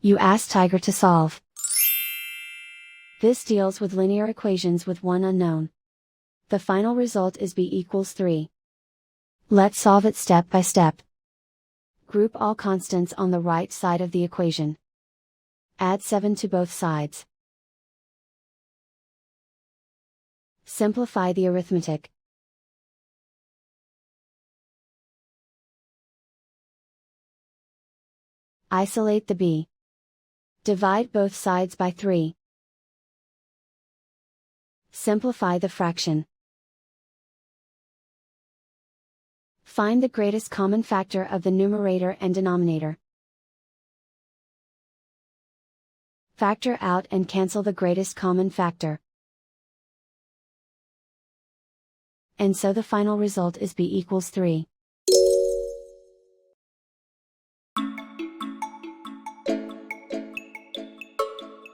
You ask Tiger to solve. This deals with linear equations with one unknown. The final result is b equals 3. Let's solve it step by step. Group all constants on the right side of the equation. Add 7 to both sides. Simplify the arithmetic. Isolate the b. Divide both sides by 3. Simplify the fraction. Find the greatest common factor of the numerator and denominator. Factor out and cancel the greatest common factor. And so the final result is b equals 3.